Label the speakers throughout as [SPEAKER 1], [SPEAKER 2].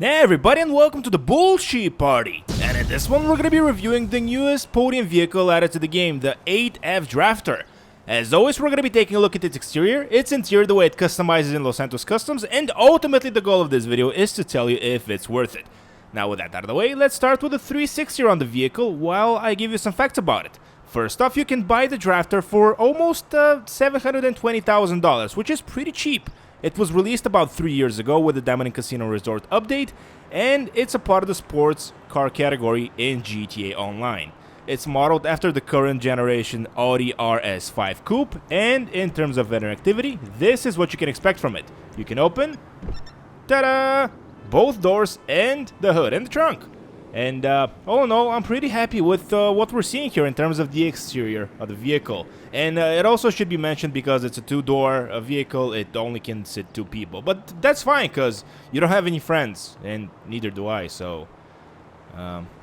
[SPEAKER 1] Hey everybody, and welcome to the bullshit party. And in this one we're gonna be reviewing the newest podium vehicle added to the game, the 8F Drafter. As always, we're gonna be taking a look at its exterior, its interior, the way it customizes in Santos Customs, and ultimately the goal of this video is to tell you if it's worth it. Now with that out of the way, let's start with the 360 on the vehicle while I give you some facts about it. First off, you can buy the Drafter for almost $720,000, which is pretty cheap. It was released about 3 years ago with the Diamond and Casino Resort update, and it's a part of the sports car category in GTA Online. It's modeled after the current generation Audi RS5 Coupe, and in terms of interactivity, this is what you can expect from it. You can open, ta-da, both doors and the hood and the trunk. And all in all, I'm pretty happy with what we're seeing here in terms of the exterior of the vehicle. And it also should be mentioned because it's a two-door vehicle, it only can sit 2 people. But that's fine, because you don't have any friends, and neither do I, so...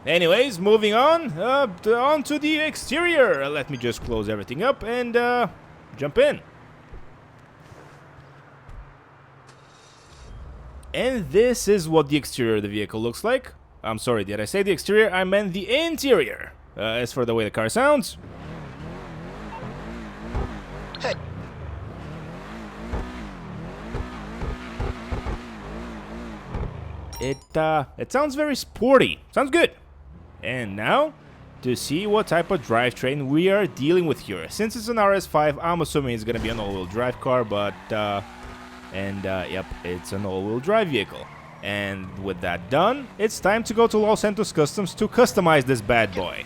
[SPEAKER 1] anyways, moving on, on to the exterior. Let me just close everything up and jump in. And this is what the exterior of the vehicle looks like. I'm sorry, did I say the exterior? I meant the interior. As for the way the car sounds...
[SPEAKER 2] Hey.
[SPEAKER 1] It sounds very sporty. Sounds good. And now, to see what type of drivetrain we are dealing with here. Since it's an RS5, I'm assuming it's gonna be an all-wheel drive car, but... yep, it's an all-wheel drive vehicle. And with that done, it's time to go to Santos Customs to customize this bad boy.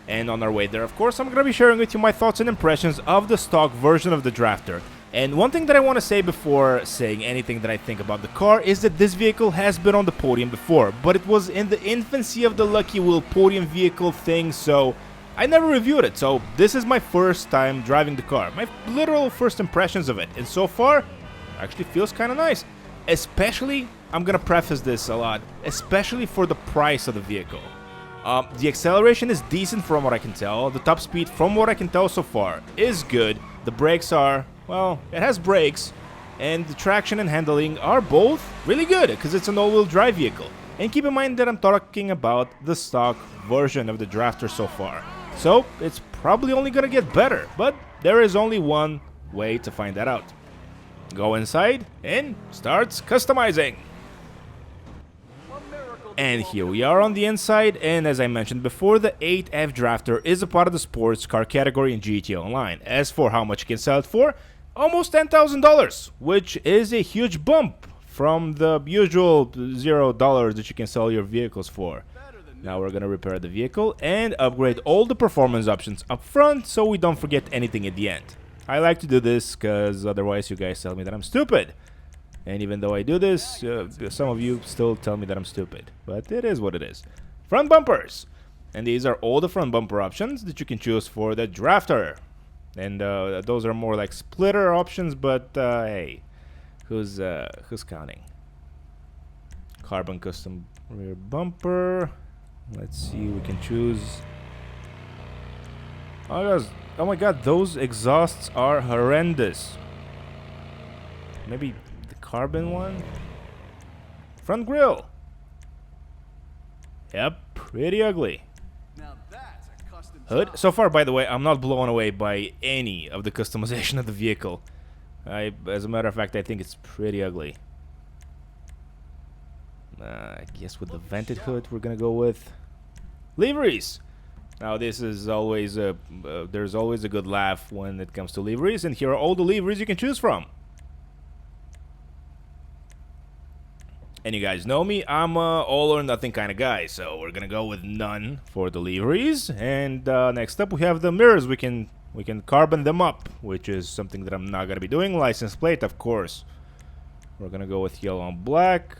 [SPEAKER 1] And on our way there, of course, I'm gonna be sharing with you my thoughts and impressions of the stock version of the Drafter. And one thing that I want to say before saying anything that I think about the car is that this vehicle has been on the podium before, but it was in the infancy of the Lucky Wheel podium vehicle thing, so I never reviewed it. So this is my first time driving the car, my literal first impressions of it, and so far, actually feels kind of nice. Especially, I'm gonna preface this a lot, especially for the price of the vehicle. The acceleration is decent from what I can tell. The top speed, from what I can tell so far, is good. The brakes are, well, it has brakes. And the traction and handling are both really good, because it's an all-wheel drive vehicle. And keep in mind that I'm talking about the stock version of the Drafter so far. So, it's probably only gonna get better, but there is only one way to find that out. Go inside and starts customizing. And here we are on the inside, and as I mentioned before, the 8F Drafter is a part of the sports car category in GTA Online. As for how much you can sell it for, almost $10,000, which is a huge bump from the usual $0 that you can sell your vehicles for. Now we're gonna repair the vehicle and upgrade all the performance options up front so we don't forget anything at the end. I like to do this because otherwise you guys tell me that I'm stupid. And even though I do this, some of you still tell me that I'm stupid. But it is what it is. Front bumpers! And these are all the front bumper options that you can choose for the Drafter. And those are more like splitter options, but hey, who's counting? Carbon custom rear bumper. Let's see, we can choose... Oh my god, those exhausts are horrendous. Maybe the carbon one? Front grille. Yep, pretty ugly.
[SPEAKER 2] Now that's a custom
[SPEAKER 1] Hood. So far, by the way, I'm not blown away by any of the customization of the vehicle. As a matter of fact, I think it's pretty ugly. I guess with the vented hood, we're gonna go with liveries. Now this is always there's always a good laugh when it comes to liveries, and here are all the liveries you can choose from. And you guys know me, I'm a all or nothing kind of guy, so we're gonna go with none for the liveries. And next up we have the mirrors. We can carbon them up, which is something that I'm not gonna be doing. License plate, of course. We're gonna go with yellow and black.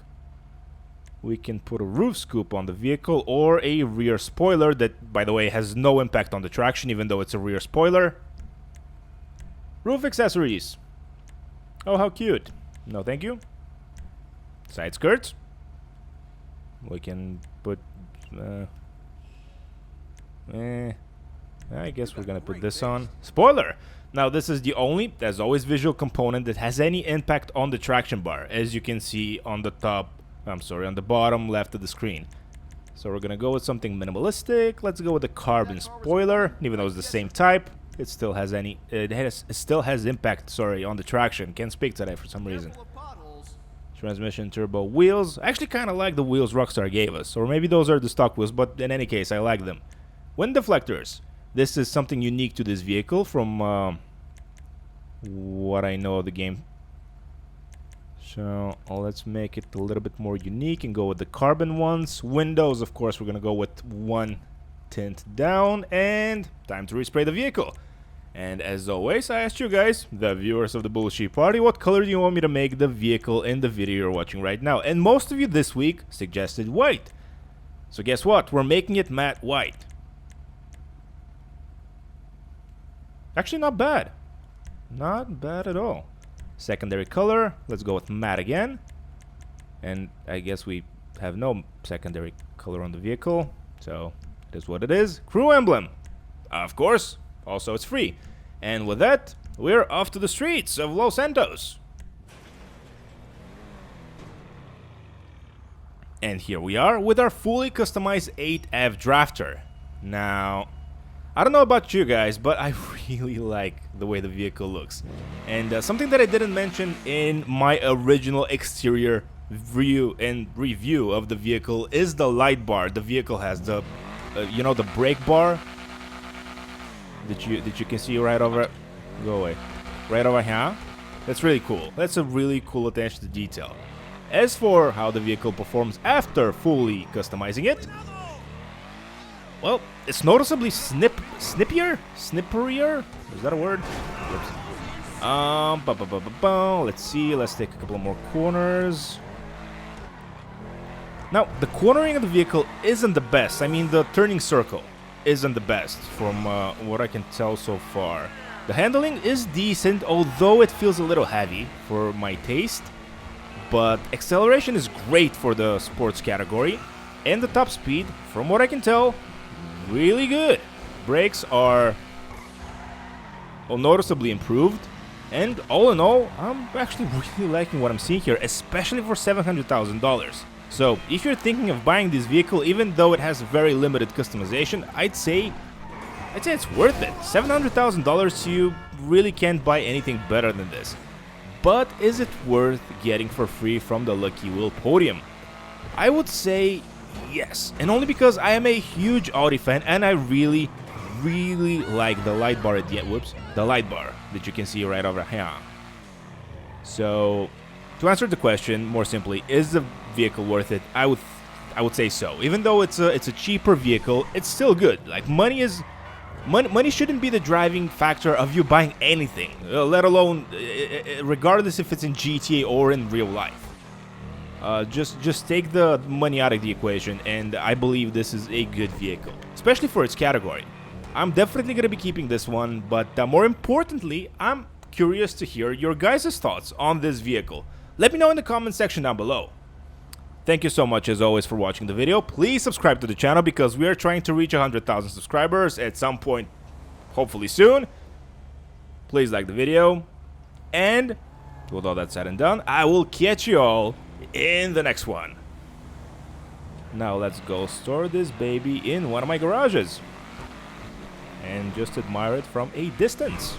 [SPEAKER 1] We can put a roof scoop on the vehicle or a rear spoiler that, by the way, has no impact on the traction even though it's a rear spoiler. Roof accessories. Oh, how cute. No, thank you. Side skirts. We can put... I guess we're gonna put this on. Spoiler! Now this is the only, as always, visual component that has any impact on the traction bar, as you can see on the top I'm sorry, on the bottom left of the screen. So we're gonna go with something minimalistic. Let's go with the carbon spoiler. Even though it's the same type, it still has impact, sorry, on the traction. Can't speak today for some reason. Transmission turbo wheels. I actually kind of like the wheels Rockstar gave us, or maybe those are the stock wheels, but in any case, I like them. Wind deflectors. This is something unique to this vehicle from what I know of the game. So let's make it a little bit more unique and go with the carbon ones. Windows, of course, we're gonna go with one tint down, and time to respray the vehicle. And as always, I asked you guys, the viewers of the Bullshit Party, what color do you want me to make the vehicle in the video you're watching right now? And most of you this week suggested white. So guess what? We're making it matte white. Actually, not bad. Not bad at all. Secondary color, let's go with matte again. And I guess we have no secondary color on the vehicle, so it is what it is. Crew emblem, of course, also it's free. And with that, we're off to the streets of Los Santos. And here we are with our fully customized 8F drafter. Now, I don't know about you guys, but I really like the way the vehicle looks. And something that I didn't mention in my original exterior view and review of the vehicle is the light bar the vehicle has. The, you know, the brake bar that you can see right over. Go away. Right over here. That's really cool. That's a really cool attention to detail. As for how the vehicle performs after fully customizing it, well, it's noticeably snipperier? Is that a word? Let's see. Let's take a couple more corners. Now, the cornering of the vehicle isn't the best. I mean, the turning circle isn't the best from what I can tell so far. The handling is decent, although it feels a little heavy for my taste. But acceleration is great for the sports category. And the top speed, from what I can tell, really good. Brakes are noticeably improved, and all in all, I'm actually really liking what I'm seeing here, especially for $700,000. So if you're thinking of buying this vehicle, even though it has very limited customization, I'd say it's worth it. $700,000, you really can't buy anything better than this. But is it worth getting for free from the Lucky Wheel Podium? I would say yes, and only because I am a huge Audi fan and I really like the light bar at the end. Whoops, the light bar that you can see right over here. So, to answer the question more simply, is the vehicle worth it? I would say so. Even though it's a cheaper vehicle, it's still good. Like money shouldn't be the driving factor of you buying anything, let alone regardless if it's in GTA or in real life. Just take the money out of the equation, and I believe this is a good vehicle, especially for its category. I'm definitely going to be keeping this one, but more importantly, I'm curious to hear your guys' thoughts on this vehicle. Let me know in the comment section down below. Thank you so much as always for watching the video. Please subscribe to the channel because we are trying to reach 100,000 subscribers at some point, hopefully soon. Please like the video, and with all that said and done, I will catch you all in the next one. Now let's go store this baby in one of my garages and just admire it from a distance.